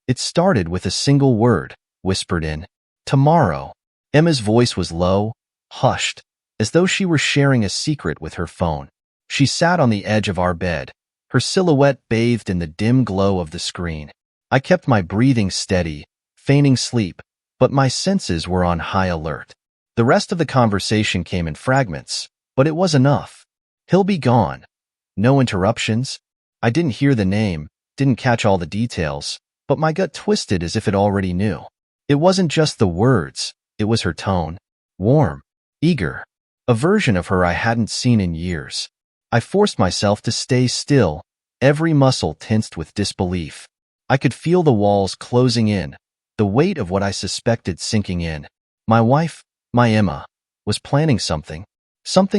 It started with a single word, whispered in. Tomorrow. Emma's voice was low, hushed, as though she were sharing a secret with her phone. She sat on the edge of our bed, her silhouette bathed in the dim glow of the screen. I kept my breathing steady, feigning sleep, but my senses were on high alert. The rest of the conversation came in fragments, but it was enough. He'll be gone. No interruptions. I didn't hear the name, didn't catch all the details, but my gut twisted as if it already knew. It wasn't just the words, it was her tone. Warm, eager. A version of her I hadn't seen in years. I forced myself to stay still, every muscle tensed with disbelief. I could feel the walls closing in, the weight of what I suspected sinking in. My wife, my Emma, was planning something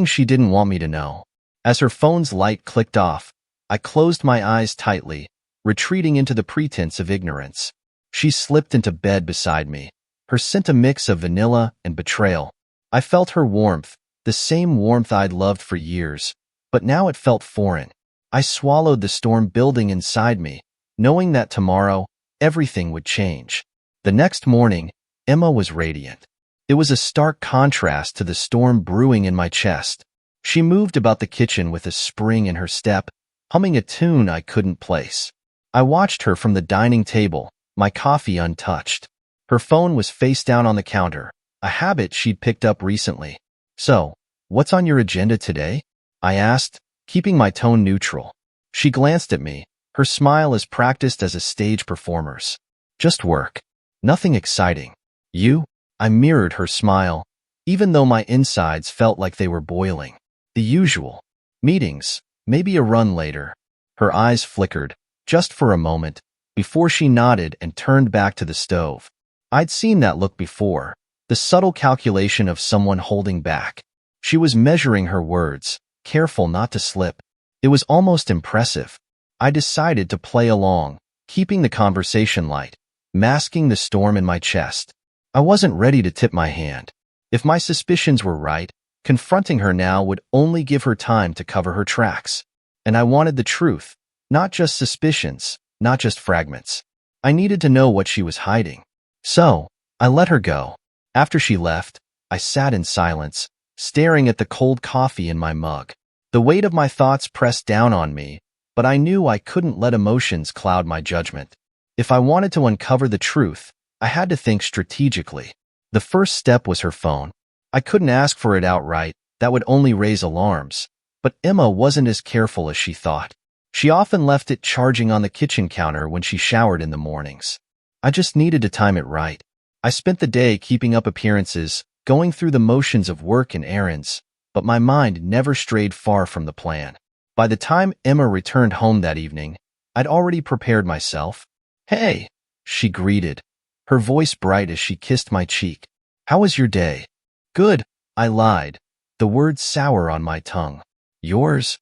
she didn't want me to know. As her phone's light clicked off, I closed my eyes tightly, retreating into the pretense of ignorance. She slipped into bed beside me, her scent a mix of vanilla and betrayal. I felt her warmth, the same warmth I'd loved for years, but now it felt foreign. I swallowed the storm building inside me, knowing that tomorrow, everything would change. The next morning, Emma was radiant. It was a stark contrast to the storm brewing in my chest. She moved about the kitchen with a spring in her step, humming a tune I couldn't place. I watched her from the dining table, my coffee untouched. Her phone was face down on the counter, a habit she'd picked up recently. So, what's on your agenda today? I asked, keeping my tone neutral. She glanced at me, her smile as practiced as a stage performer's. Just work. Nothing exciting. You? I mirrored her smile, even though my insides felt like they were boiling. The usual. Meetings, maybe a run later. Her eyes flickered, just for a moment, before she nodded and turned back to the stove. I'd seen that look before, the subtle calculation of someone holding back. She was measuring her words, careful not to slip. It was almost impressive. I decided to play along, keeping the conversation light, masking the storm in my chest. I wasn't ready to tip my hand. If my suspicions were right, confronting her now would only give her time to cover her tracks. And I wanted the truth, not just suspicions, not just fragments. I needed to know what she was hiding. So, I let her go. After she left, I sat in silence, staring at the cold coffee in my mug. The weight of my thoughts pressed down on me, but I knew I couldn't let emotions cloud my judgment. If I wanted to uncover the truth, I had to think strategically. The first step was her phone. I couldn't ask for it outright, that would only raise alarms. But Emma wasn't as careful as she thought. She often left it charging on the kitchen counter when she showered in the mornings. I just needed to time it right. I spent the day keeping up appearances, going through the motions of work and errands, but my mind never strayed far from the plan. By the time Emma returned home that evening, I'd already prepared myself. "Hey," she greeted, her voice bright as she kissed my cheek. "How was your day?" "Good," I lied, the words sour on my tongue. "Yours?"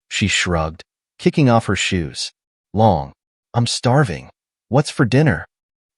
She shrugged, kicking off her shoes. "Long. I'm starving. What's for dinner?"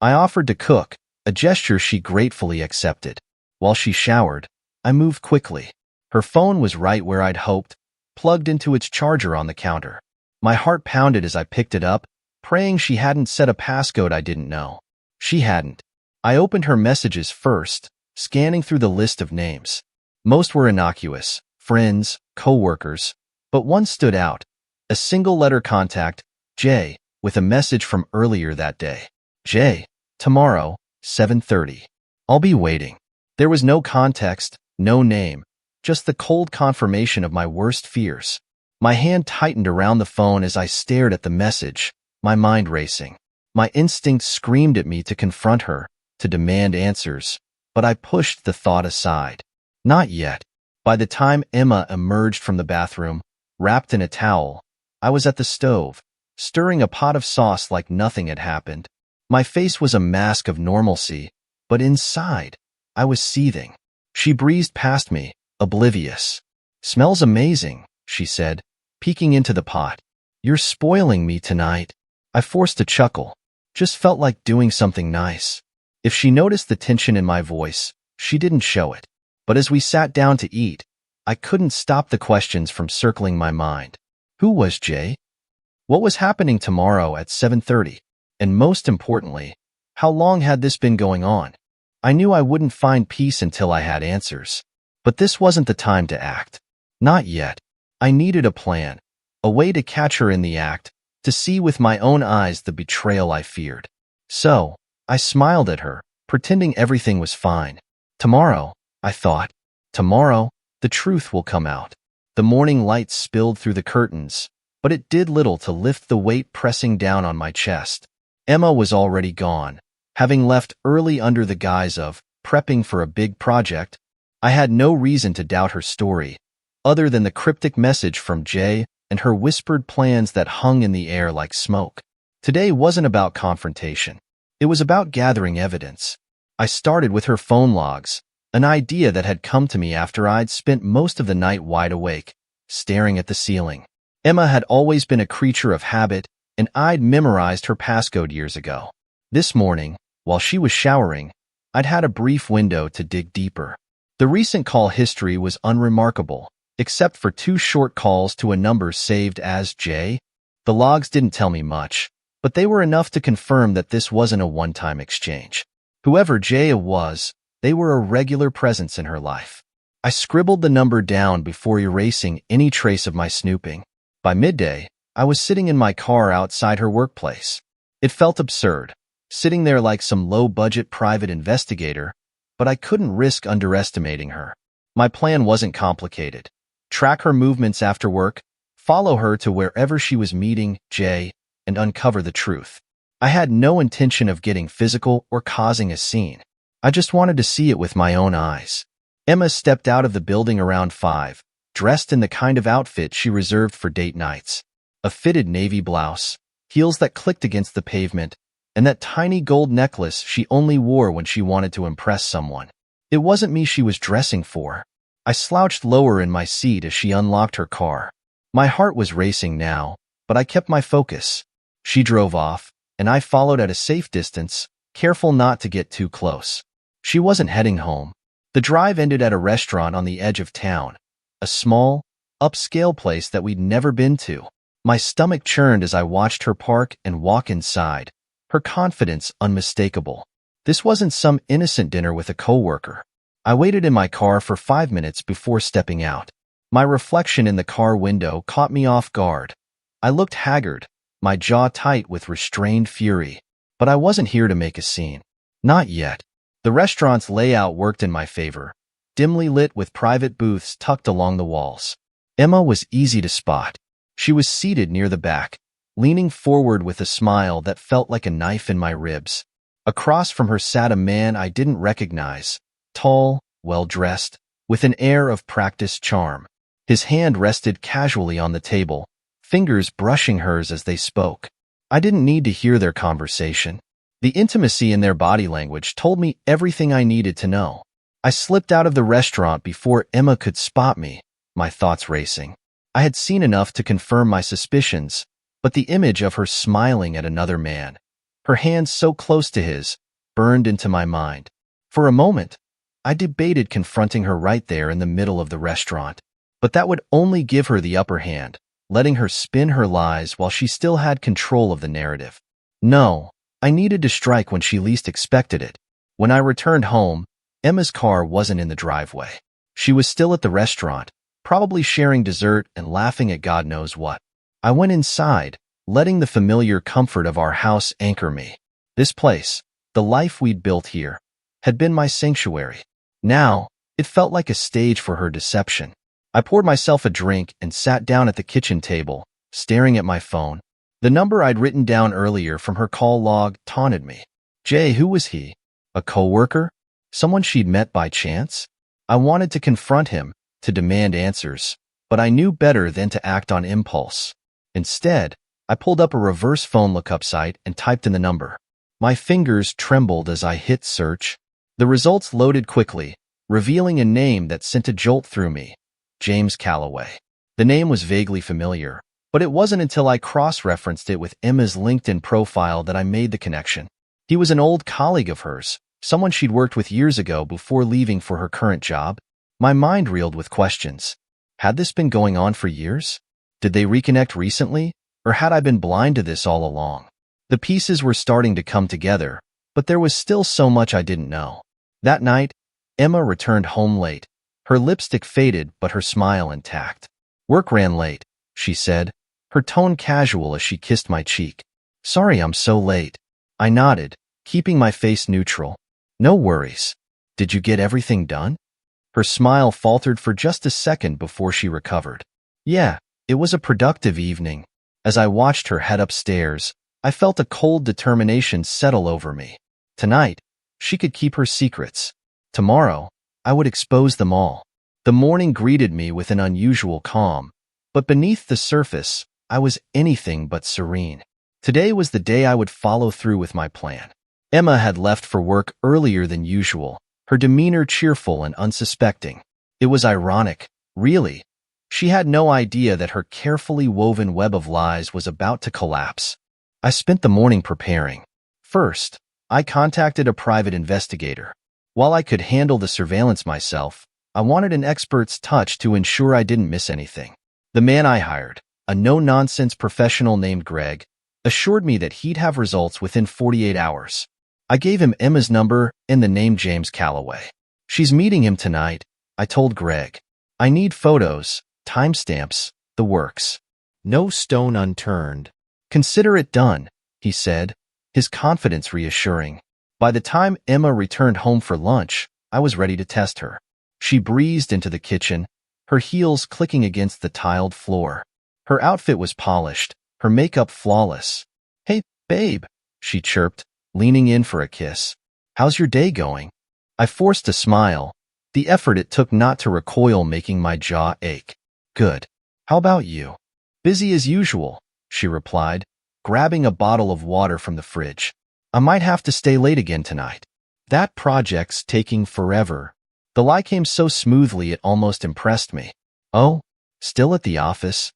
I offered to cook, a gesture she gratefully accepted. While she showered, I moved quickly. Her phone was right where I'd hoped, plugged into its charger on the counter. My heart pounded as I picked it up, praying she hadn't set a passcode I didn't know. She hadn't. I opened her messages first, scanning through the list of names. Most were innocuous, friends, co-workers, but one stood out. A single-letter contact, J, with a message from earlier that day. "J, tomorrow, 7:30. I'll be waiting." There was no context, no name, just the cold confirmation of my worst fears. My hand tightened around the phone as I stared at the message, my mind racing. My instinct screamed at me to confront her, to demand answers, but I pushed the thought aside. Not yet. By the time Emma emerged from the bathroom, wrapped in a towel, I was at the stove, stirring a pot of sauce like nothing had happened. My face was a mask of normalcy, but inside, I was seething. She breezed past me, oblivious. "Smells amazing," she said, peeking into the pot. "You're spoiling me tonight." I forced a chuckle. Just felt like doing something nice. If she noticed the tension in my voice, she didn't show it. But as we sat down to eat, I couldn't stop the questions from circling my mind. Who was Jay? What was happening tomorrow at 7:30? And most importantly, how long had this been going on? I knew I wouldn't find peace until I had answers. But this wasn't the time to act. Not yet. I needed a plan, a way to catch her in the act, to see with my own eyes the betrayal I feared. So, I smiled at her, pretending everything was fine. Tomorrow, I thought. Tomorrow, the truth will come out. The morning light spilled through the curtains, but it did little to lift the weight pressing down on my chest. Emma was already gone, having left early under the guise of prepping for a big project. I had no reason to doubt her story, other than the cryptic message from Jay and her whispered plans that hung in the air like smoke. Today wasn't about confrontation. It was about gathering evidence. I started with her phone logs, an idea that had come to me after I'd spent most of the night wide awake, staring at the ceiling. Emma had always been a creature of habit, and I'd memorized her passcode years ago. This morning, while she was showering, I'd had a brief window to dig deeper. The recent call history was unremarkable, except for 2 short calls to a number saved as J. The logs didn't tell me much, but they were enough to confirm that this wasn't a one-time exchange. Whoever J was, they were a regular presence in her life. I scribbled the number down before erasing any trace of my snooping. By midday, I was sitting in my car outside her workplace. It felt absurd, sitting there like some low-budget private investigator, but I couldn't risk underestimating her. My plan wasn't complicated. Track her movements after work, follow her to wherever she was meeting Jay, and uncover the truth. I had no intention of getting physical or causing a scene. I just wanted to see it with my own eyes. Emma stepped out of the building around 5, dressed in the kind of outfit she reserved for date nights. A fitted navy blouse, heels that clicked against the pavement, and that tiny gold necklace she only wore when she wanted to impress someone. It wasn't me she was dressing for. I slouched lower in my seat as she unlocked her car. My heart was racing now, but I kept my focus. She drove off, and I followed at a safe distance, careful not to get too close. She wasn't heading home. The drive ended at a restaurant on the edge of town, a small, upscale place that we'd never been to. My stomach churned as I watched her park and walk inside, her confidence unmistakable. This wasn't some innocent dinner with a coworker. I waited in my car for 5 minutes before stepping out. My reflection in the car window caught me off guard. I looked haggard, my jaw tight with restrained fury. But I wasn't here to make a scene. Not yet. The restaurant's layout worked in my favor, dimly lit with private booths tucked along the walls. Emma was easy to spot. She was seated near the back, leaning forward with a smile that felt like a knife in my ribs. Across from her sat a man I didn't recognize, tall, well-dressed, with an air of practiced charm. His hand rested casually on the table, fingers brushing hers as they spoke. I didn't need to hear their conversation. The intimacy in their body language told me everything I needed to know. I slipped out of the restaurant before Emma could spot me, my thoughts racing. I had seen enough to confirm my suspicions, but the image of her smiling at another man, her hands so close to his, burned into my mind. For a moment, I debated confronting her right there in the middle of the restaurant, but that would only give her the upper hand, letting her spin her lies while she still had control of the narrative. No, I needed to strike when she least expected it. When I returned home, Emma's car wasn't in the driveway. She was still at the restaurant, probably sharing dessert and laughing at God knows what. I went inside, letting the familiar comfort of our house anchor me. This place, the life we'd built here, had been my sanctuary. Now, it felt like a stage for her deception. I poured myself a drink and sat down at the kitchen table, staring at my phone. The number I'd written down earlier from her call log taunted me. Jay, who was he? A coworker? Someone she'd met by chance? I wanted to confront him, to demand answers, but I knew better than to act on impulse. Instead, I pulled up a reverse phone lookup site and typed in the number. My fingers trembled as I hit search. The results loaded quickly, revealing a name that sent a jolt through me. James Calloway. The name was vaguely familiar, but it wasn't until I cross-referenced it with Emma's LinkedIn profile that I made the connection. He was an old colleague of hers, someone she'd worked with years ago before leaving for her current job. My mind reeled with questions. Had this been going on for years? Did they reconnect recently, or had I been blind to this all along? The pieces were starting to come together, but there was still so much I didn't know. That night, Emma returned home late. Her lipstick faded, but her smile intact. "Work ran late," she said, her tone casual as she kissed my cheek. "Sorry I'm so late." I nodded, keeping my face neutral. "No worries. Did you get everything done?" Her smile faltered for just a second before she recovered. "Yeah, it was a productive evening." As I watched her head upstairs, I felt a cold determination settle over me. Tonight, she could keep her secrets. Tomorrow, I would expose them all. The morning greeted me with an unusual calm, but beneath the surface, I was anything but serene. Today was the day I would follow through with my plan. Emma had left for work earlier than usual, her demeanor cheerful and unsuspecting. It was ironic, really. She had no idea that her carefully woven web of lies was about to collapse. I spent the morning preparing. First, I contacted a private investigator. While I could handle the surveillance myself, I wanted an expert's touch to ensure I didn't miss anything. The man I hired, a no-nonsense professional named Greg, assured me that he'd have results within 48 hours. I gave him Emma's number and the name James Calloway. "She's meeting him tonight," I told Greg. "I need photos, timestamps, the works. No stone unturned." "Consider it done," he said, his confidence reassuring. By the time Emma returned home for lunch, I was ready to test her. She breezed into the kitchen, her heels clicking against the tiled floor. Her outfit was polished, her makeup flawless. "Hey, babe," she chirped, leaning in for a kiss. "How's your day going?" I forced a smile, the effort it took not to recoil making my jaw ache. "Good. How about you?" "Busy as usual," she replied, grabbing a bottle of water from the fridge. "I might have to stay late again tonight. That project's taking forever." The lie came so smoothly it almost impressed me. "Oh, still at the office?"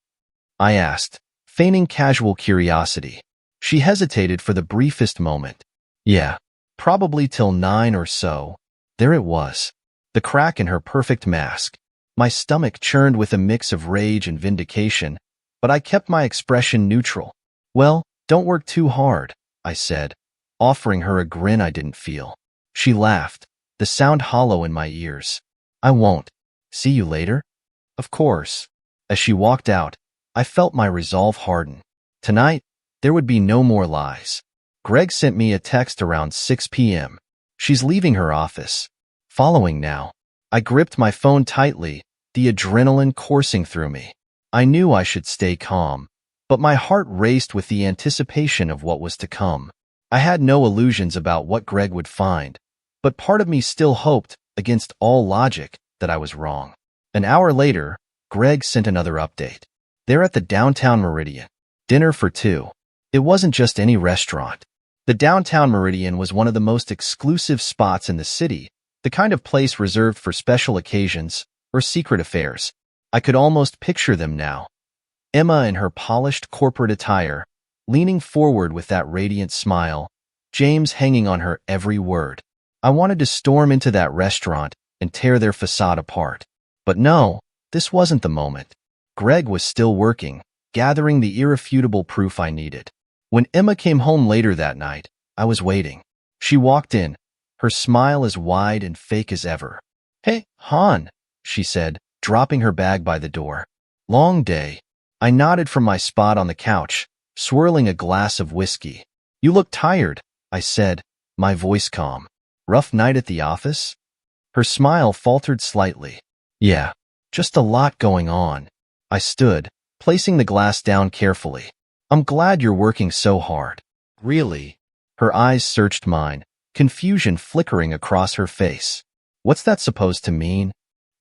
I asked, feigning casual curiosity. She hesitated for the briefest moment. "Yeah, probably till 9 or so." There it was, the crack in her perfect mask. My stomach churned with a mix of rage and vindication, but I kept my expression neutral. "Well, don't work too hard," I said, offering her a grin I didn't feel. She laughed, the sound hollow in my ears. "I won't. See you later?" "Of course." As she walked out, I felt my resolve harden. Tonight, there would be no more lies. Greg sent me a text around 6 p.m. "She's leaving her office. Following now." I gripped my phone tightly, the adrenaline coursing through me. I knew I should stay calm, but my heart raced with the anticipation of what was to come. I had no illusions about what Greg would find, but part of me still hoped, against all logic, that I was wrong. An hour later, Greg sent another update. "They're at the downtown Meridian. Dinner for 2. It wasn't just any restaurant. The downtown Meridian was one of the most exclusive spots in the city, the kind of place reserved for special occasions or secret affairs. I could almost picture them now. Emma in her polished corporate attire, leaning forward with that radiant smile, James hanging on her every word. I wanted to storm into that restaurant and tear their facade apart. But no, this wasn't the moment. Greg was still working, gathering the irrefutable proof I needed. When Emma came home later that night, I was waiting. She walked in, her smile as wide and fake as ever. "Hey, Han," she said, dropping her bag by the door. "Long day." I nodded from my spot on the couch, swirling a glass of whiskey. "You look tired," I said, my voice calm. "Rough night at the office?" Her smile faltered slightly. "Yeah, just a lot going on." I stood, placing the glass down carefully. "I'm glad you're working so hard." "Really?" Her eyes searched mine, confusion flickering across her face. "What's that supposed to mean?"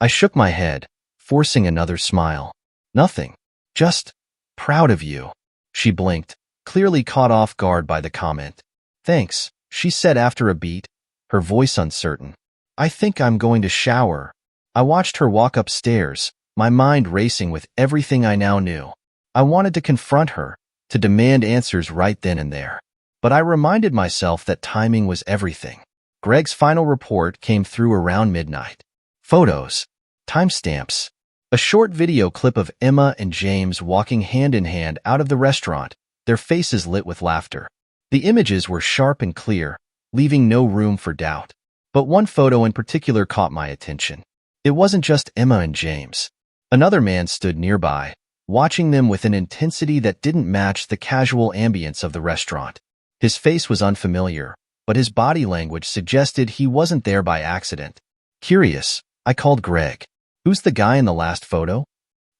I shook my head, forcing another smile. "Nothing. Just proud of you." She blinked, clearly caught off guard by the comment. "Thanks," she said after a beat, her voice uncertain. "I think I'm going to shower." I watched her walk upstairs, my mind racing with everything I now knew. I wanted to confront her, to demand answers right then and there. But I reminded myself that timing was everything. Greg's final report came through around midnight. Photos, timestamps, a short video clip of Emma and James walking hand in hand out of the restaurant, their faces lit with laughter. The images were sharp and clear, leaving no room for doubt. But one photo in particular caught my attention. It wasn't just Emma and James. Another man stood nearby, watching them with an intensity that didn't match the casual ambience of the restaurant. His face was unfamiliar, but his body language suggested he wasn't there by accident. Curious, I called Greg. "Who's the guy in the last photo?"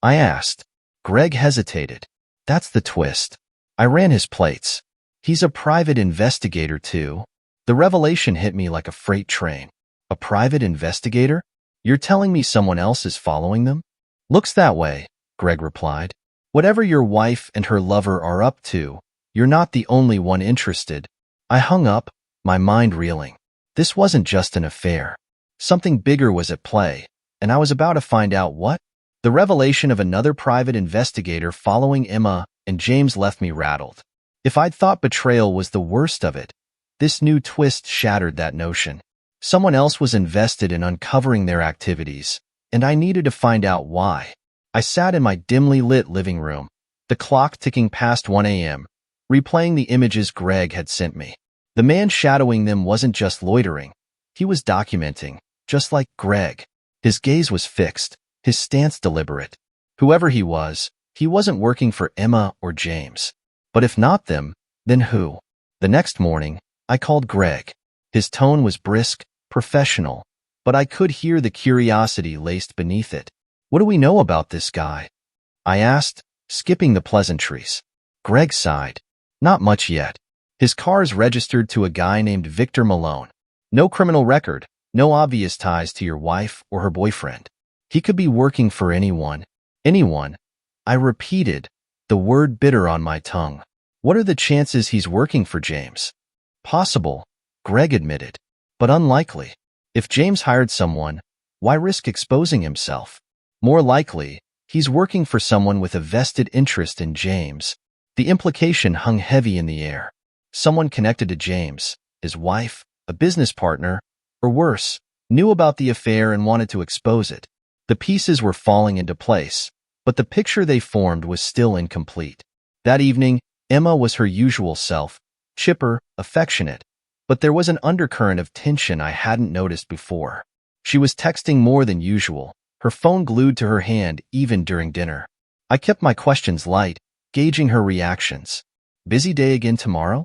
I asked. Greg hesitated. "That's the twist. I ran his plates. He's a private investigator too." The revelation hit me like a freight train. A private investigator? You're telling me someone else is following them? "Looks that way," Greg replied. "Whatever your wife and her lover are up to, you're not the only one interested." I hung up, my mind reeling. This wasn't just an affair. Something bigger was at play, and I was about to find out what. The revelation of another private investigator following Emma and James left me rattled. If I'd thought betrayal was the worst of it, this new twist shattered that notion. Someone else was invested in uncovering their activities, and I needed to find out why. I sat in my dimly lit living room, the clock ticking past 1 a.m., replaying the images Greg had sent me. The man shadowing them wasn't just loitering. He was documenting, just like Greg. His gaze was fixed, his stance deliberate. Whoever he wasn't working for Emma or James. But if not them, then who? The next morning, I called Greg. His tone was brisk, professional, but I could hear the curiosity laced beneath it. "What do we know about this guy?" I asked, skipping the pleasantries. Greg sighed. "Not much yet. His car's registered to a guy named Victor Malone. No criminal record, no obvious ties to your wife or her boyfriend. He could be working for anyone." Anyone? I repeated, the word bitter on my tongue. "What are the chances he's working for James?" "Possible," Greg admitted, "but unlikely. If James hired someone, why risk exposing himself? More likely, he's working for someone with a vested interest in James." The implication hung heavy in the air. Someone connected to James, his wife, a business partner, or worse, knew about the affair and wanted to expose it. The pieces were falling into place, but the picture they formed was still incomplete. That evening, Emma was her usual self, chipper, affectionate, but there was an undercurrent of tension I hadn't noticed before. She was texting more than usual, her phone glued to her hand even during dinner. I kept my questions light, gauging her reactions. "Busy day again tomorrow?"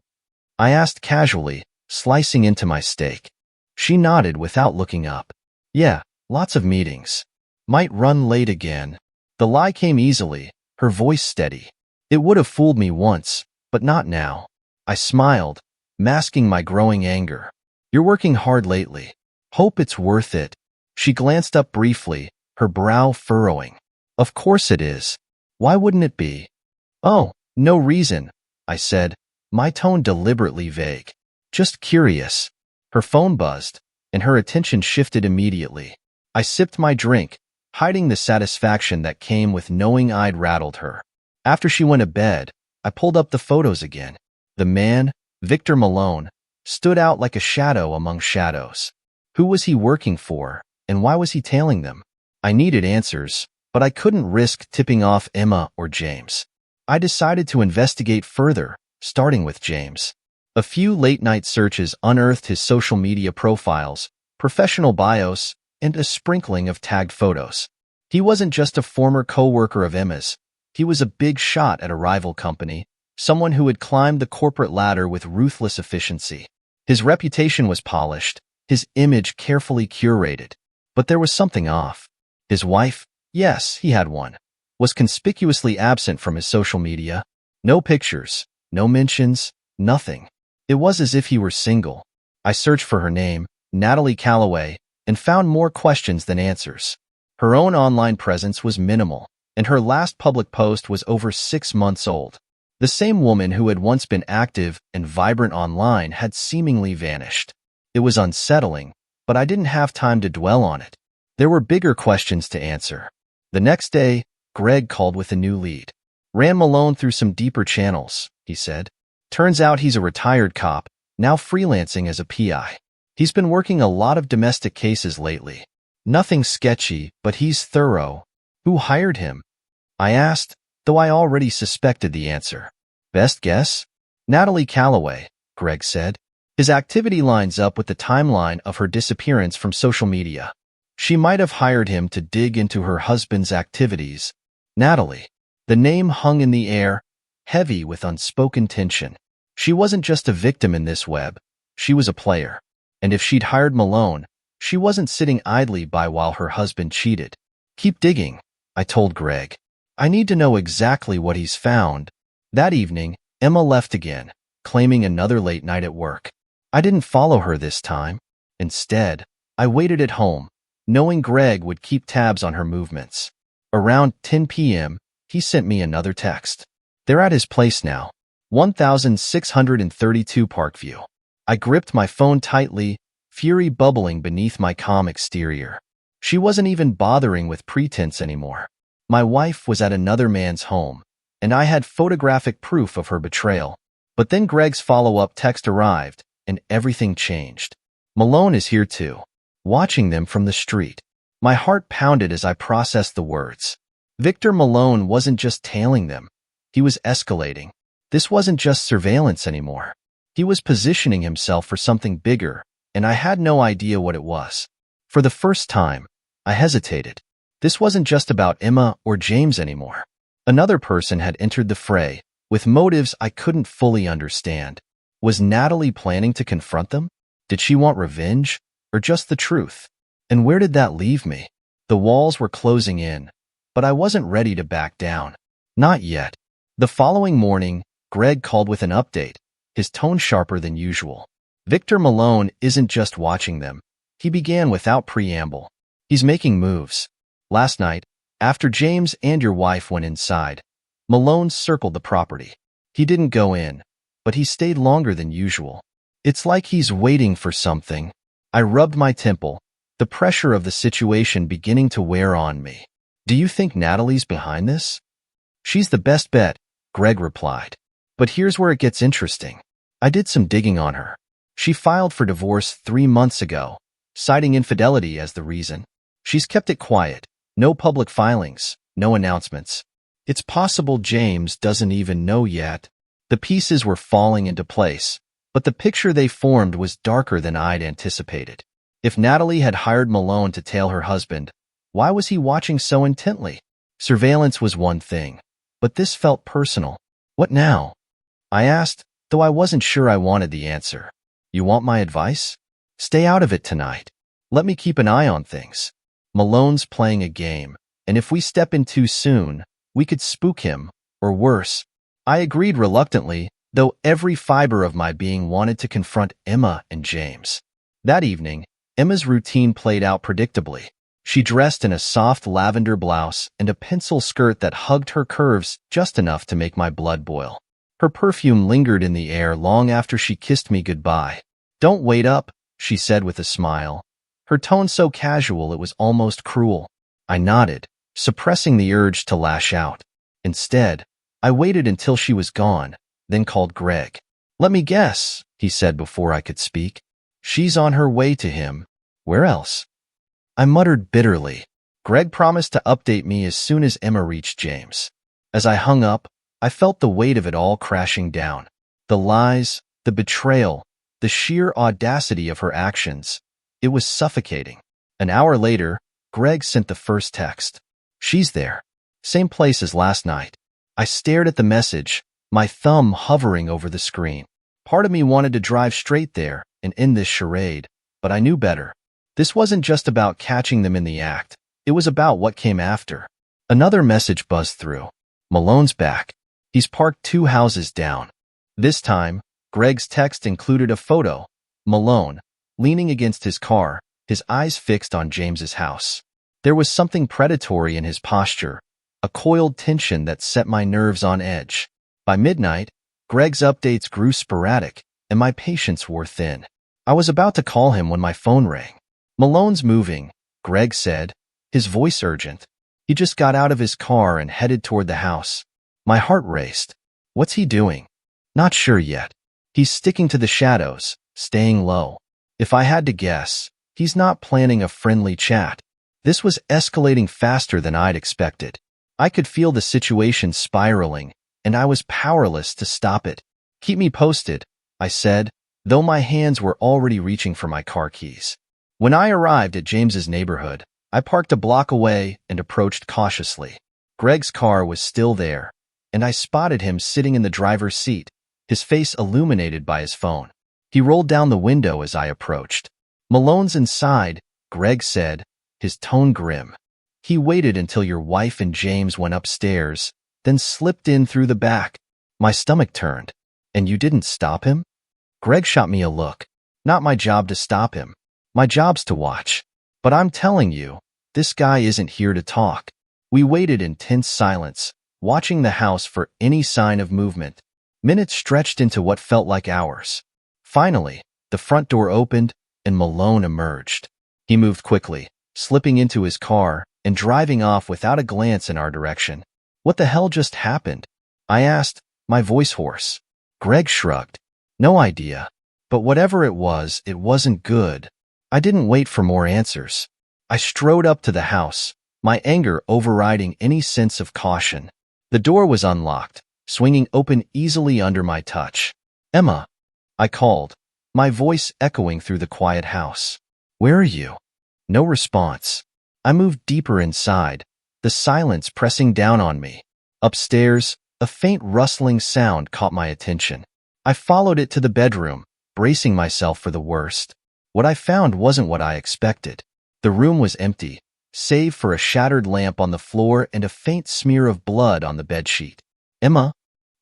I asked casually, slicing into my steak. She nodded without looking up. "Yeah, lots of meetings. Might run late again." The lie came easily, her voice steady. It would have fooled me once, but not now. I smiled, masking my growing anger. "You're working hard lately. Hope it's worth it." She glanced up briefly, her brow furrowing. "Of course it is. Why wouldn't it be?" "Oh, no reason," I said, my tone deliberately vague. "Just curious." Her phone buzzed, and her attention shifted immediately. I sipped my drink, hiding the satisfaction that came with knowing I'd rattled her. After she went to bed, I pulled up the photos again. The man, Victor Malone, stood out like a shadow among shadows. Who was he working for, and why was he tailing them? I needed answers, but I couldn't risk tipping off Emma or James. I decided to investigate further, starting with James. A few late-night searches unearthed his social media profiles, professional bios, and a sprinkling of tagged photos. He wasn't just a former co-worker of Emma's. He was a big shot at a rival company, someone who had climbed the corporate ladder with ruthless efficiency. His reputation was polished, his image carefully curated. But there was something off. His wife, yes, he had one, was conspicuously absent from his social media. No pictures, no mentions, nothing. It was as if he were single. I searched for her name, Natalie Calloway, and found more questions than answers. Her own online presence was minimal, and her last public post was over 6 months old. The same woman who had once been active and vibrant online had seemingly vanished. It was unsettling, but I didn't have time to dwell on it. There were bigger questions to answer. The next day, Greg called with a new lead. "Ran Malone through some deeper channels," he said. "Turns out he's a retired cop, now freelancing as a PI. He's been working a lot of domestic cases lately. Nothing sketchy, but he's thorough." "Who hired him?" I asked, though I already suspected the answer. "Best guess? Natalie Calloway, Greg said. His activity lines up with the timeline of her disappearance from social media. She might have hired him to dig into her husband's activities. Natalie. The name hung in the air, heavy with unspoken tension. She wasn't just a victim in this web. She was a player. And if she'd hired Malone, she wasn't sitting idly by while her husband cheated. Keep digging, I told Greg. I need to know exactly what he's found. That evening, Emma left again, claiming another late night at work. I didn't follow her this time. Instead, I waited at home, knowing Greg would keep tabs on her movements. Around 10 p.m., he sent me another text. They're at his place now. 1632 Parkview. I gripped my phone tightly, fury bubbling beneath my calm exterior. She wasn't even bothering with pretense anymore. My wife was at another man's home, and I had photographic proof of her betrayal. But then Greg's follow-up text arrived, and everything changed. Malone is here too, watching them from the street. My heart pounded as I processed the words. Victor Malone wasn't just tailing them. He was escalating. This wasn't just surveillance anymore. He was positioning himself for something bigger, and I had no idea what it was. For the first time, I hesitated. This wasn't just about Emma or James anymore. Another person had entered the fray, with motives I couldn't fully understand. Was Natalie planning to confront them? Did she want revenge, or just the truth? And where did that leave me? The walls were closing in, but I wasn't ready to back down. Not yet. The following morning, Greg called with an update, his tone sharper than usual. Victor Malone isn't just watching them. He began without preamble. He's making moves. Last night, after James and your wife went inside, Malone circled the property. He didn't go in, but he stayed longer than usual. It's like he's waiting for something. I rubbed my temple, the pressure of the situation beginning to wear on me. Do you think Natalie's behind this? She's the best bet, Greg replied. But here's where it gets interesting. I did some digging on her. She filed for divorce 3 months ago, citing infidelity as the reason. She's kept it quiet. No public filings, no announcements. It's possible James doesn't even know yet. The pieces were falling into place, but the picture they formed was darker than I'd anticipated. If Natalie had hired Malone to tail her husband, why was he watching so intently? Surveillance was one thing, but this felt personal. What now? I asked, though I wasn't sure I wanted the answer. You want my advice? Stay out of it tonight. Let me keep an eye on things. Malone's playing a game, and if we step in too soon, we could spook him, or worse. I agreed reluctantly, though every fiber of my being wanted to confront Emma and James. That evening, Emma's routine played out predictably. She dressed in a soft lavender blouse and a pencil skirt that hugged her curves just enough to make my blood boil. Her perfume lingered in the air long after she kissed me goodbye. Don't wait up, she said with a smile. Her tone so casual it was almost cruel. I nodded, suppressing the urge to lash out. Instead, I waited until she was gone, then called Greg. Let me guess, he said before I could speak. She's on her way to him. Where else? I muttered bitterly. Greg promised to update me as soon as Emma reached James. As I hung up, I felt the weight of it all crashing down. The lies, the betrayal, the sheer audacity of her actions. It was suffocating. An hour later, Greg sent the first text. She's there. Same place as last night. I stared at the message, my thumb hovering over the screen. Part of me wanted to drive straight there and end this charade, but I knew better. This wasn't just about catching them in the act. It was about what came after. Another message buzzed through. Malone's back. He's parked 2 houses down. This time, Greg's text included a photo. Malone, leaning against his car, his eyes fixed on James's house. There was something predatory in his posture, a coiled tension that set my nerves on edge. By midnight, Greg's updates grew sporadic, and my patience wore thin. I was about to call him when my phone rang. Malone's moving, Greg said, his voice urgent. He just got out of his car and headed toward the house. My heart raced. What's he doing? Not sure yet. He's sticking to the shadows, staying low. If I had to guess, he's not planning a friendly chat. This was escalating faster than I'd expected. I could feel the situation spiraling, and I was powerless to stop it. Keep me posted, I said, though my hands were already reaching for my car keys. When I arrived at James's neighborhood, I parked a block away and approached cautiously. Greg's car was still there, and I spotted him sitting in the driver's seat, his face illuminated by his phone. He rolled down the window as I approached. "Malone's inside," Greg said, his tone grim. "He waited until your wife and James went upstairs, then slipped in through the back." My stomach turned. "And you didn't stop him?" Greg shot me a look. "Not my job to stop him. My job's to watch. But I'm telling you, this guy isn't here to talk." We waited in tense silence, watching the house for any sign of movement. Minutes stretched into what felt like hours. Finally, the front door opened and Malone emerged. He moved quickly, slipping into his car and driving off without a glance in our direction. "What the hell just happened?" I asked, my voice hoarse. Greg shrugged. "No idea. But whatever it wasn't good." I didn't wait for more answers. I strode up to the house, my anger overriding any sense of caution. The door was unlocked, swinging open easily under my touch. "Emma," I called, my voice echoing through the quiet house. "Where are you?" No response. I moved deeper inside, the silence pressing down on me. Upstairs, a faint rustling sound caught my attention. I followed it to the bedroom, bracing myself for the worst. What I found wasn't what I expected. The room was empty, save for a shattered lamp on the floor and a faint smear of blood on the bedsheet. "Emma?"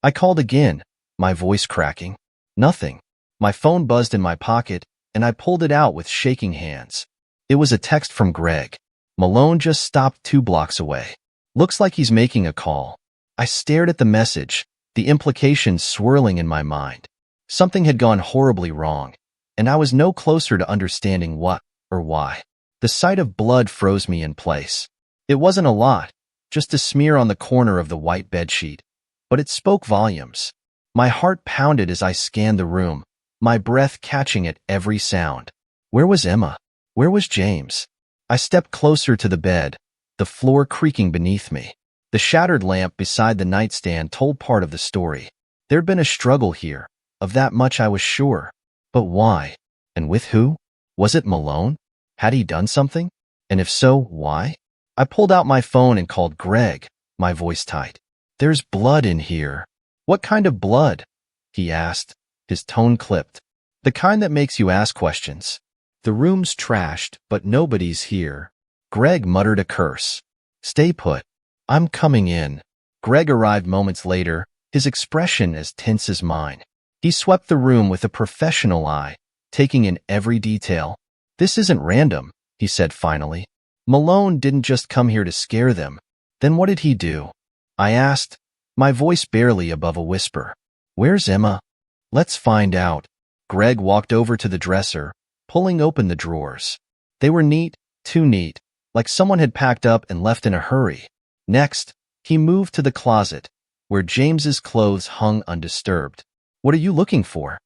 I called again, my voice cracking. Nothing. My phone buzzed in my pocket, and I pulled it out with shaking hands. It was a text from Greg. "Malone just stopped 2 blocks away. Looks like he's making a call." I stared at the message, the implications swirling in my mind. Something had gone horribly wrong, and I was no closer to understanding what or why. The sight of blood froze me in place. It wasn't a lot, just a smear on the corner of the white bedsheet, but it spoke volumes. My heart pounded as I scanned the room, my breath catching at every sound. Where was Emma? Where was James? I stepped closer to the bed, the floor creaking beneath me. The shattered lamp beside the nightstand told part of the story. There'd been a struggle here, of that much I was sure. But why? And with who? Was it Malone? Had he done something? And if so, why? I pulled out my phone and called Greg, my voice tight. "There's blood in here." "What kind of blood?" he asked, his tone clipped. "The kind that makes you ask questions." "The room's trashed, but nobody's here." Greg muttered a curse. "Stay put. I'm coming in." Greg arrived moments later, his expression as tense as mine. He swept the room with a professional eye, taking in every detail. "This isn't random," he said finally. "Malone didn't just come here to scare them. Then what did he do?" I asked, my voice barely above a whisper. "Where's Emma?" "Let's find out." Greg walked over to the dresser, pulling open the drawers. They were neat, too neat, like someone had packed up and left in a hurry. Next, he moved to the closet, where James's clothes hung undisturbed. "What are you looking for?"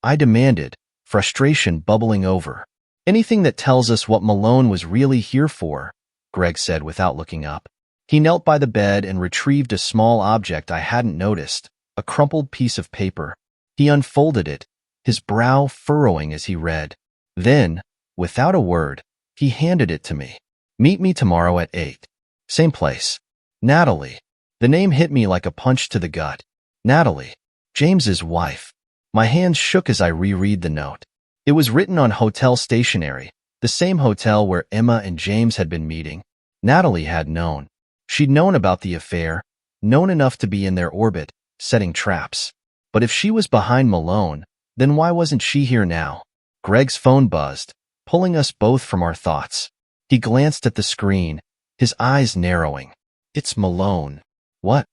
I demanded, frustration bubbling over. "Anything that tells us what Malone was really here for," Greg said without looking up. He knelt by the bed and retrieved a small object I hadn't noticed, a crumpled piece of paper. He unfolded it, his brow furrowing as he read. Then, without a word, he handed it to me. "Meet me tomorrow at 8. Same place. Natalie." The name hit me like a punch to the gut. Natalie, James's wife. My hands shook as I reread the note. It was written on hotel stationery, the same hotel where Emma and James had been meeting. Natalie had known. She'd known about the affair, known enough to be in their orbit, setting traps. But if she was behind Malone, then why wasn't she here now? Greg's phone buzzed, pulling us both from our thoughts. He glanced at the screen, his eyes narrowing. "It's Malone." "What?"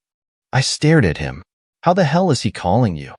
I stared at him. "How the hell is he calling you?"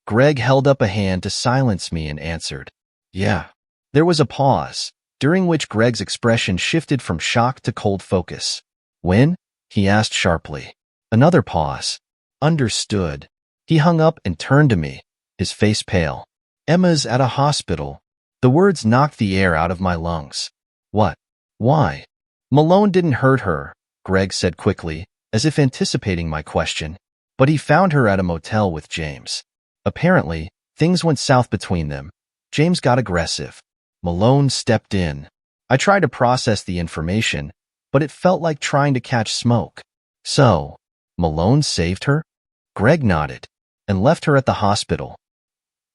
Greg held up a hand to silence me and answered, "Yeah." There was a pause, during which Greg's expression shifted from shock to cold focus. "When?" he asked sharply. Another pause. "Understood." He hung up and turned to me, his face pale. "Emma's at a hospital." The words knocked the air out of my lungs. "What? Why?" "Malone didn't hurt her," Greg said quickly, as if anticipating my question. "But he found her at a motel with James. Apparently, Things went south between them. James got aggressive. Malone stepped in. I tried to process the information, but it felt like trying to catch smoke. So, Malone saved her? Greg nodded and left her at the hospital.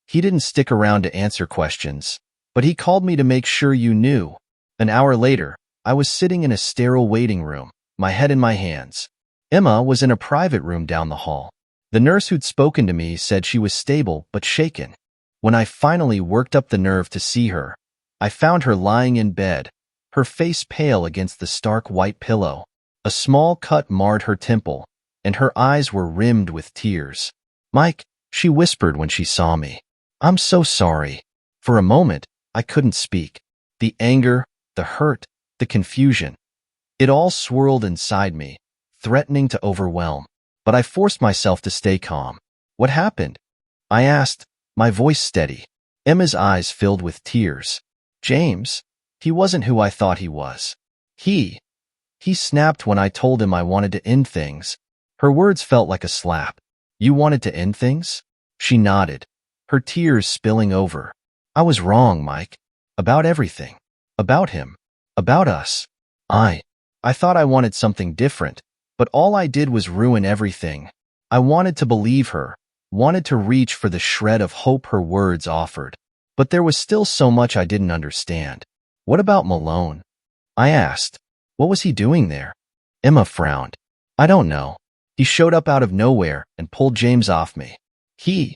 He didn't stick around to answer questions, but he called me to make sure you knew. An hour later, I was sitting in a sterile waiting room, my head in my hands. Emma was in a private room down the hall. The nurse who'd spoken to me said she was stable but shaken. When I finally worked up the nerve to see her, I found her lying in bed, her face pale against the stark white pillow. A small cut marred her temple, and her eyes were rimmed with tears. "Mike," she whispered when she saw me. "I'm so sorry." For a moment, I couldn't speak. The anger, the hurt, the confusion. It all swirled inside me, threatening to overwhelm. But I forced myself to stay calm. "What happened?" I asked, my voice steady. Emma's eyes filled with tears. "James, he wasn't who I thought he was. He snapped when I told him I wanted to end things." Her words felt like a slap. "You wanted to end things?" She nodded, her tears spilling over. "I was wrong, Mike. About everything. About him. About us. I thought I wanted something different, but all I did was ruin everything. I wanted to believe her, wanted to reach for the shred of hope her words offered. But there was still so much I didn't understand. What about Malone?" I asked. "What was he doing there?" Emma frowned. "I don't know. He showed up out of nowhere and pulled James off me. He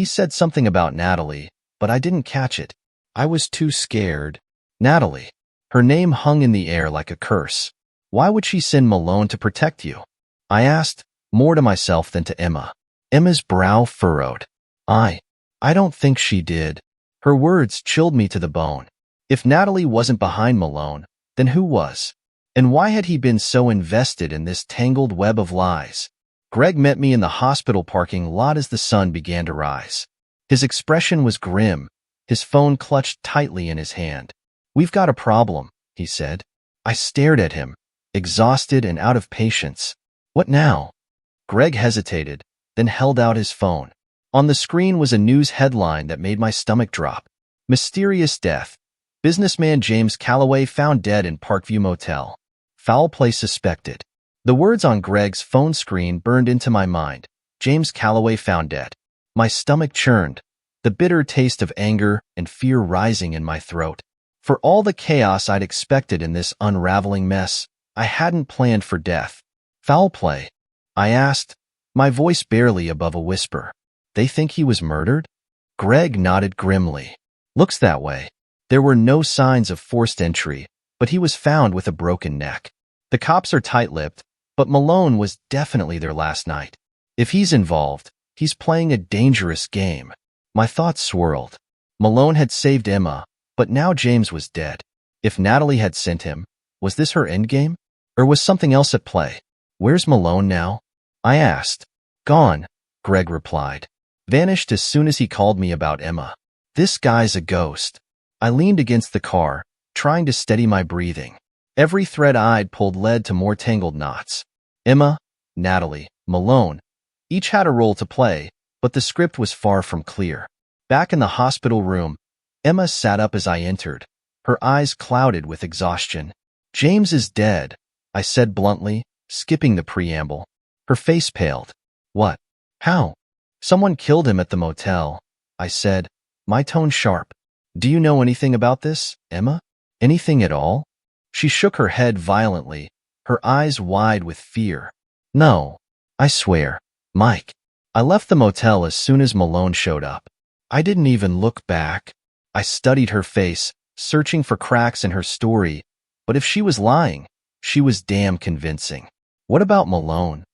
said something about Natalie, but I didn't catch it. I was too scared." Natalie. Her name hung in the air like a curse. "Why would she send Malone to protect you?" I asked, more to myself than to Emma. Emma's brow furrowed. I don't think she did." Her words chilled me to the bone. If Natalie wasn't behind Malone, then who was? And why had he been so invested in this tangled web of lies? Greg met me in the hospital parking lot as the sun began to rise. His expression was grim, his phone clutched tightly in his hand. "We've got a problem," he said. I stared at him, exhausted and out of patience. "What now?" Greg hesitated, then held out his phone. On the screen was a news headline that made my stomach drop. "Mysterious death. Businessman James Calloway found dead in Parkview Motel. Foul play suspected." The words on Greg's phone screen burned into my mind. James Calloway found dead. My stomach churned, the bitter taste of anger and fear rising in my throat. For all the chaos I'd expected in this unraveling mess, I hadn't planned for death. "Foul play?" I asked, my voice barely above a whisper. "They think he was murdered?" Greg nodded grimly. "Looks that way. There were no signs of forced entry, but he was found with a broken neck. The cops are tight-lipped, but Malone was definitely there last night. If he's involved, he's playing a dangerous game." My thoughts swirled. Malone had saved Emma, but now James was dead. If Natalie had sent him, was this her endgame? Or was something else at play? "Where's Malone now?" I asked. "Gone," Greg replied. "Vanished as soon as he called me about Emma. This guy's a ghost." I leaned against the car, trying to steady my breathing. Every thread I'd pulled led to more tangled knots. Emma, Natalie, Malone, each had a role to play, but the script was far from clear. Back in the hospital room, Emma sat up as I entered, her eyes clouded with exhaustion. "James is dead," I said bluntly, skipping the preamble. Her face paled. "What? How?" "Someone killed him at the motel," I said, my tone sharp. "Do you know anything about this, Emma? Anything at all?" She shook her head violently, her eyes wide with fear. "No, I swear, Mike. I left the motel as soon as Malone showed up. I didn't even look back." I studied her face, searching for cracks in her story, but if she was lying, she was damn convincing. "What about Malone?"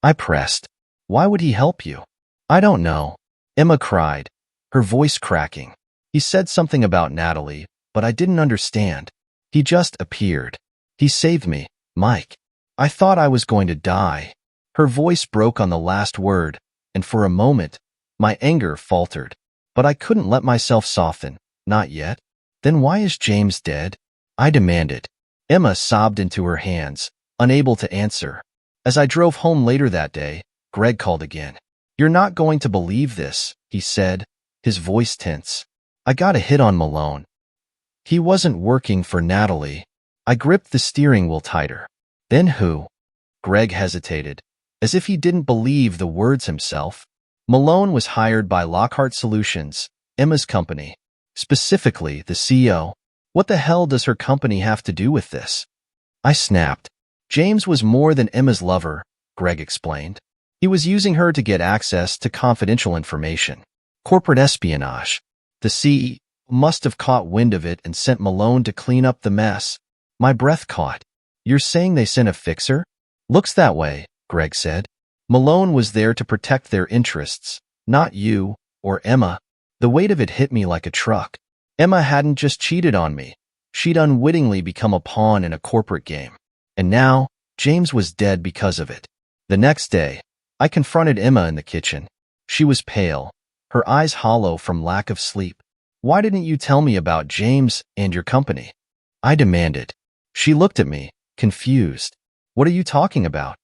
I pressed. "Why would he help you?" "I don't know," Emma cried, her voice cracking. "He said something about Natalie, but I didn't understand. He just appeared. He saved me, Mike. I thought I was going to die." Her voice broke on the last word, and for a moment, my anger faltered. But I couldn't let myself soften. "Not yet? Then why is James dead?" I demanded. Emma sobbed into her hands, unable to answer. As I drove home later that day, Greg called again. "You're not going to believe this," he said, his voice tense. I got a hit on Malone. He wasn't working for Natalie. I gripped the steering wheel tighter. Then who? Greg hesitated, as if he didn't believe the words himself. Malone was hired by Lockhart Solutions, Emma's company. Specifically, the CEO. What the hell does her company have to do with this? I snapped. James was more than Emma's lover, Greg explained. He was using her to get access to confidential information. Corporate espionage. The CEO must have caught wind of it and sent Malone to clean up the mess. My breath caught. You're saying they sent a fixer? Looks that way, Greg said. Malone was there to protect their interests, not you or Emma. The weight of it hit me like a truck. Emma hadn't just cheated on me. She'd unwittingly become a pawn in a corporate game. And now, James was dead because of it. The next day, I confronted Emma in the kitchen. She was pale, her eyes hollow from lack of sleep. Why didn't you tell me about James and your company? I demanded. She looked at me, confused. What are you talking about?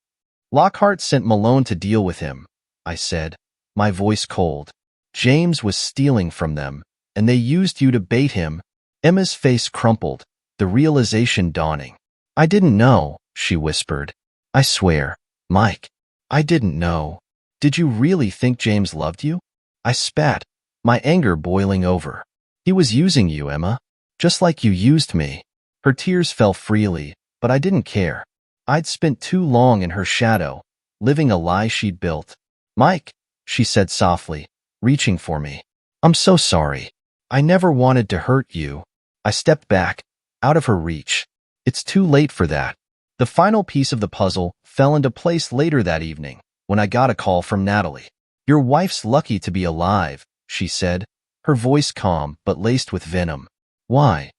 Lockhart sent Malone to deal with him, I said, my voice cold. James was stealing from them, and they used you to bait him. Emma's face crumpled, the realization dawning. I didn't know, she whispered. I swear, Mike, I didn't know. Did you really think James loved you? I spat, my anger boiling over. He was using you, Emma, just like you used me. Her tears fell freely, but I didn't care. I'd spent too long in her shadow, living a lie she'd built. Mike, she said softly, reaching for me. I'm so sorry. I never wanted to hurt you. I stepped back, out of her reach. It's too late for that. The final piece of the puzzle fell into place later that evening, when I got a call from Natalie. Your wife's lucky to be alive, she said, her voice calm but laced with venom. Why?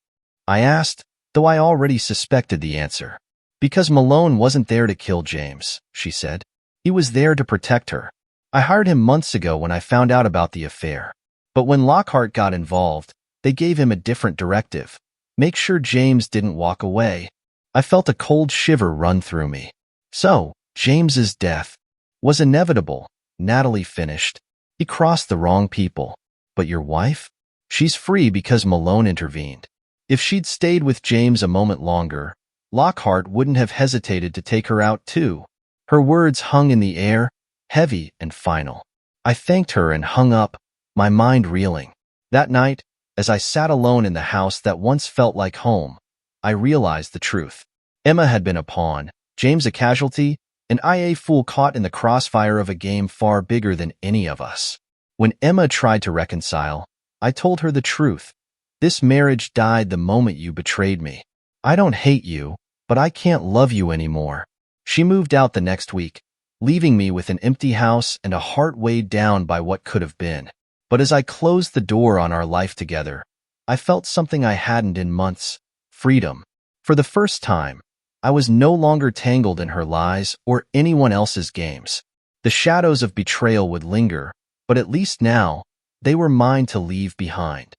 I asked, though I already suspected the answer. Because Malone wasn't there to kill James, she said. He was there to protect her. I hired him months ago when I found out about the affair. But when Lockhart got involved, they gave him a different directive. Make sure James didn't walk away. I felt a cold shiver run through me. So, James's death was inevitable, Natalie finished. He crossed the wrong people. But your wife? She's free because Malone intervened. If she'd stayed with James a moment longer, Lockhart wouldn't have hesitated to take her out too. Her words hung in the air, heavy and final. I thanked her and hung up, my mind reeling. That night, as I sat alone in the house that once felt like home, I realized the truth. Emma had been a pawn, James a casualty, and I a fool caught in the crossfire of a game far bigger than any of us. When Emma tried to reconcile, I told her the truth. This marriage died the moment you betrayed me. I don't hate you, but I can't love you anymore. She moved out the next week, leaving me with an empty house and a heart weighed down by what could have been. But as I closed the door on our life together, I felt something I hadn't in months: freedom. For the first time, I was no longer tangled in her lies or anyone else's games. The shadows of betrayal would linger, but at least now, they were mine to leave behind.